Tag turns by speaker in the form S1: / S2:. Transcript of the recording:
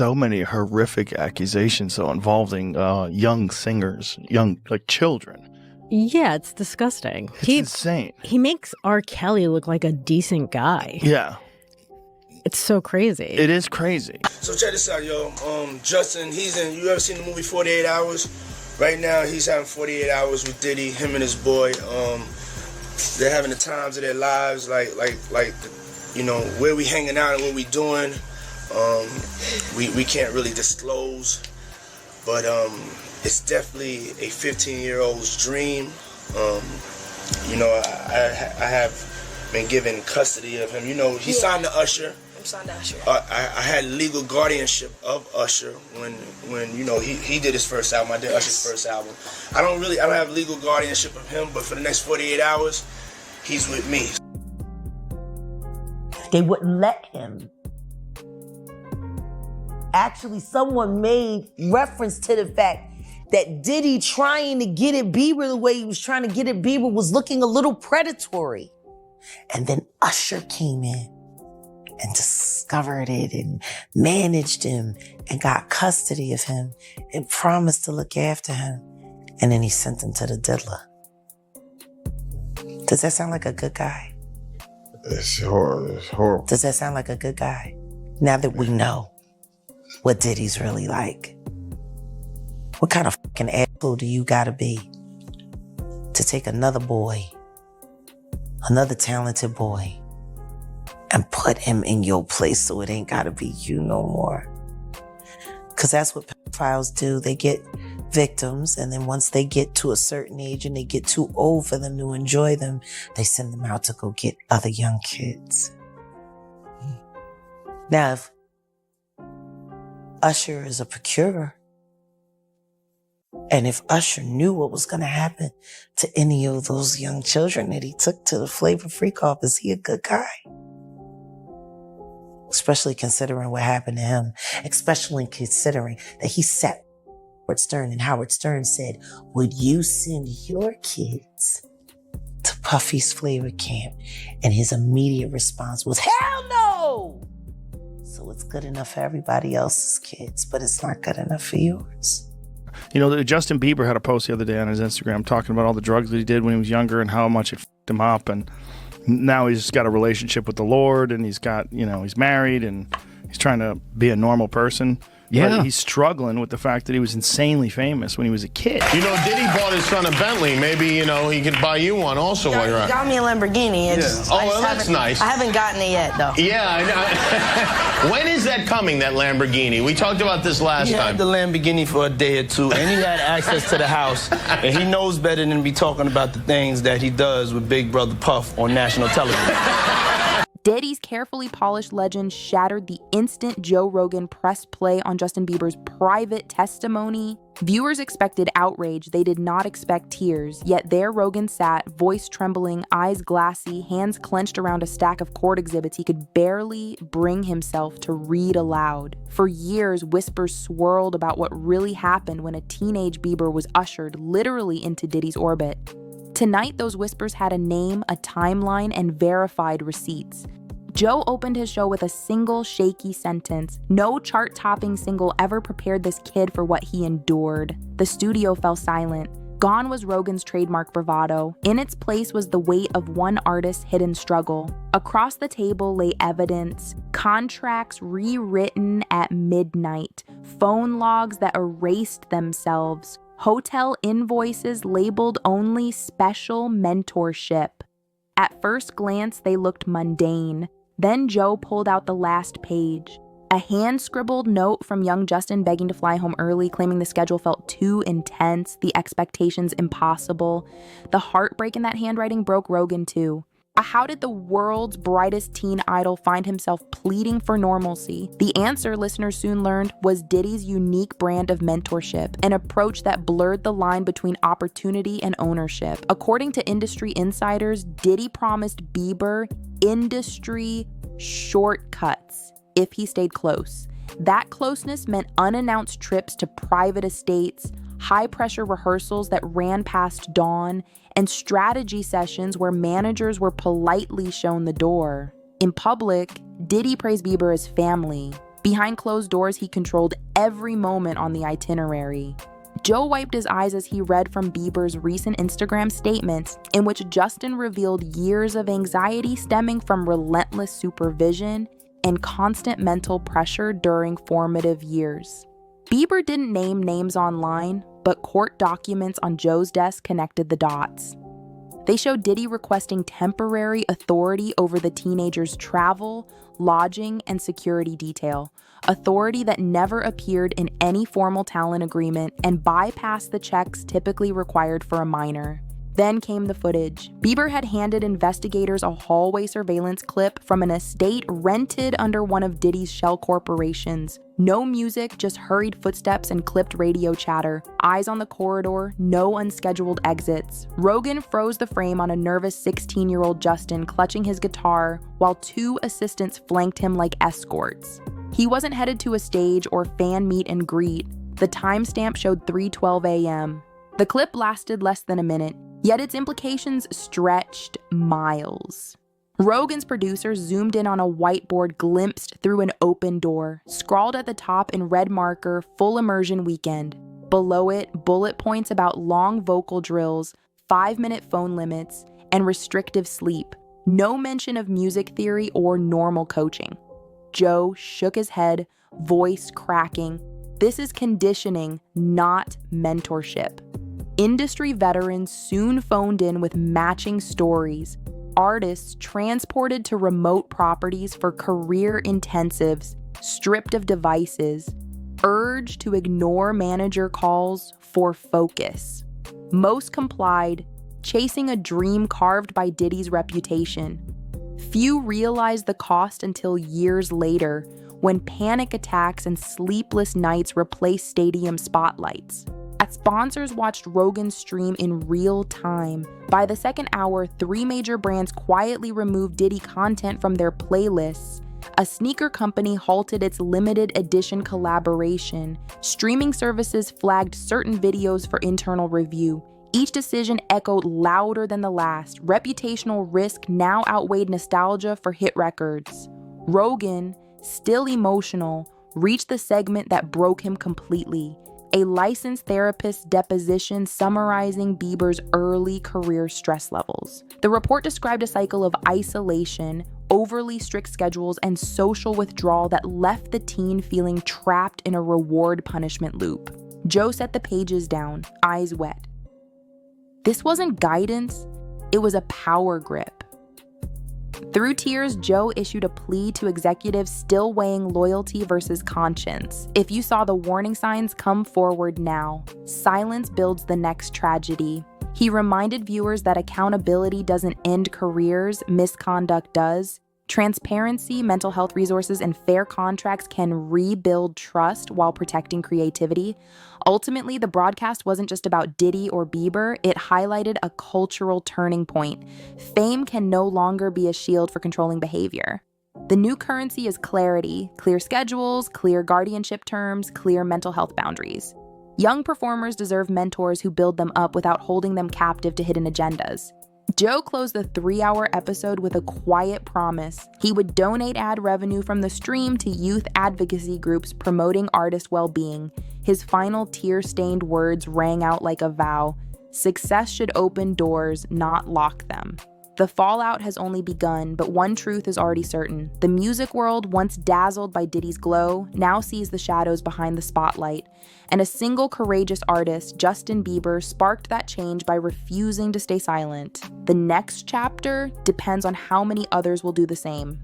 S1: so many horrific accusations, though, involving young singers, like children.
S2: Yeah, it's disgusting.
S1: It's insane.
S2: He makes R. Kelly look like a decent guy.
S1: Yeah.
S2: It's so crazy.
S1: It is crazy.
S3: So check this out, yo. Justin, you ever seen the movie 48 Hours? Right now, he's having 48 hours with Diddy, him and his boy. They're having the times of their lives, like, you know, where we hanging out and what we doing. We can't really disclose, but it's definitely a 15-year-old's dream. You know, I have been given custody of him. You know, he signed to Usher. I'm signed to Usher. I had legal guardianship of Usher when you know he did his first album. I did Usher's first album. I don't have legal guardianship of him, but for the next 48 hours, he's with me.
S4: They wouldn't let him. Actually, someone made reference to the fact that Diddy trying to get at Bieber the way he was trying to get at Bieber was looking a little predatory. And then Usher came in and discovered it and managed him and got custody of him and promised to look after him. And then he sent him to the diddler. Does that sound like a good guy?
S5: It's horrible.
S4: Does that sound like a good guy? Now that we know what Diddy's really like, what kind of fucking asshole do you gotta be to take another boy, another talented boy, and put him in your place so it ain't gotta be you no more? Because that's what pedophiles do. They get victims, and then once they get to a certain age and they get too old for them to enjoy them, they send them out to go get other young kids. Now, if Usher is a procurer, and if Usher knew what was going to happen to any of those young children that he took to the Flavor Freak off, is he a good guy? Especially considering what happened to him, especially considering that he sat Howard Stern, and Howard Stern said, would you send your kids to Puffy's Flavor Camp? And his immediate response was, hell no! So it's good enough for everybody else's kids, but it's not good enough for yours.
S1: You know, Justin Bieber had a post the other day on his Instagram talking about all the drugs that he did when he was younger and how much it f***ed him up. And now he's got a relationship with the Lord, and he's got, you know, he's married, and he's trying to be a normal person.
S6: Yeah.
S1: But he's struggling with the fact that he was insanely famous when he was a kid.
S6: You know, Diddy bought his son a Bentley. Maybe, you know, he could buy you one also while you're
S7: He
S6: out.
S7: got me a Lamborghini.
S6: Well, that's nice.
S7: I haven't gotten it yet, though.
S6: Yeah, I know. When is that coming, that Lamborghini? We talked about this last
S3: He
S6: time.
S3: had the Lamborghini for a day or two, and he had access to the house. And he knows better than to be talking about the things that he does with Big Brother Puff on national television.
S8: Diddy's carefully polished legend shattered the instant Joe Rogan pressed play on Justin Bieber's private testimony. Viewers expected outrage. They did not expect tears. Yet there Rogan sat, voice trembling, eyes glassy, hands clenched around a stack of court exhibits he could barely bring himself to read aloud. For years, whispers swirled about what really happened when a teenage Bieber was ushered literally into Diddy's orbit. Tonight, those whispers had a name, a timeline, and verified receipts. Joe opened his show with a single shaky sentence. No chart-topping single ever prepared this kid for what he endured. The studio fell silent. Gone was Rogan's trademark bravado. In its place was the weight of one artist's hidden struggle. Across the table lay evidence, contracts rewritten at midnight, phone logs that erased themselves, hotel invoices labeled only special mentorship. At first glance, they looked mundane. Then Joe pulled out the last page. A hand-scribbled note from young Justin begging to fly home early, claiming the schedule felt too intense, the expectations impossible. The heartbreak in that handwriting broke Rogan too. How did the world's brightest teen idol find himself pleading for normalcy? The answer, listeners soon learned, was Diddy's unique brand of mentorship, an approach that blurred the line between opportunity and ownership. According to industry insiders, Diddy promised Bieber industry shortcuts if he stayed close. That closeness meant unannounced trips to private estates, high-pressure rehearsals that ran past dawn, and strategy sessions where managers were politely shown the door. In public, Diddy praised Bieber as family. Behind closed doors, he controlled every moment on the itinerary. Joe wiped his eyes as he read from Bieber's recent Instagram statements, in which Justin revealed years of anxiety stemming from relentless supervision and constant mental pressure during formative years. Bieber didn't name names online, but court documents on Joe's desk connected the dots. They showed Diddy requesting temporary authority over the teenager's travel, lodging, and security detail, authority that never appeared in any formal talent agreement and bypassed the checks typically required for a minor. Then came the footage. Bieber had handed investigators a hallway surveillance clip from an estate rented under one of Diddy's shell corporations. No music, just hurried footsteps and clipped radio chatter. Eyes on the corridor, no unscheduled exits. Rogan froze the frame on a nervous 16-year-old Justin clutching his guitar, while 2 assistants flanked him like escorts. He wasn't headed to a stage or fan meet and greet. The timestamp showed 3:12 a.m. The clip lasted less than a minute, yet its implications stretched miles. Rogan's producers zoomed in on a whiteboard glimpsed through an open door, scrawled at the top in red marker, "Full Immersion Weekend." Below it, bullet points about long vocal drills, 5-minute phone limits, and restrictive sleep. No mention of music theory or normal coaching. Joe shook his head, voice cracking. This is conditioning, not mentorship. Industry veterans soon phoned in with matching stories. Artists transported to remote properties for career intensives, stripped of devices, urged to ignore manager calls for focus. Most complied, chasing a dream carved by Diddy's reputation. Few realized the cost until years later, when panic attacks and sleepless nights replaced stadium spotlights. As sponsors watched Rogan's stream in real time, by the second hour, 3 major brands quietly removed Diddy content from their playlists. A sneaker company halted its limited edition collaboration. Streaming services flagged certain videos for internal review. Each decision echoed louder than the last. Reputational risk now outweighed nostalgia for hit records. Rogan, still emotional, reached the segment that broke him completely. A licensed therapist's deposition summarizing Bieber's early career stress levels. The report described a cycle of isolation, overly strict schedules, and social withdrawal that left the teen feeling trapped in a reward-punishment loop. Joe set the pages down, eyes wet. This wasn't guidance, it was a power grip. Through tears, Joe issued a plea to executives still weighing loyalty versus conscience. If you saw the warning signs, come forward now. Silence builds the next tragedy. He reminded viewers that accountability doesn't end careers, misconduct does. Transparency, mental health resources, and fair contracts can rebuild trust while protecting creativity. Ultimately, the broadcast wasn't just about Diddy or Bieber, it highlighted a cultural turning point. Fame can no longer be a shield for controlling behavior. The new currency is clarity, clear schedules, clear guardianship terms, clear mental health boundaries. Young performers deserve mentors who build them up without holding them captive to hidden agendas. Joe closed the 3-hour episode with a quiet promise. He would donate ad revenue from the stream to youth advocacy groups promoting artist well-being. His final tear-stained words rang out like a vow. Success should open doors, not lock them. The fallout has only begun, but one truth is already certain. The music world, once dazzled by Diddy's glow, now sees the shadows behind the spotlight. And a single courageous artist, Justin Bieber, sparked that change by refusing to stay silent. The next chapter depends on how many others will do the same.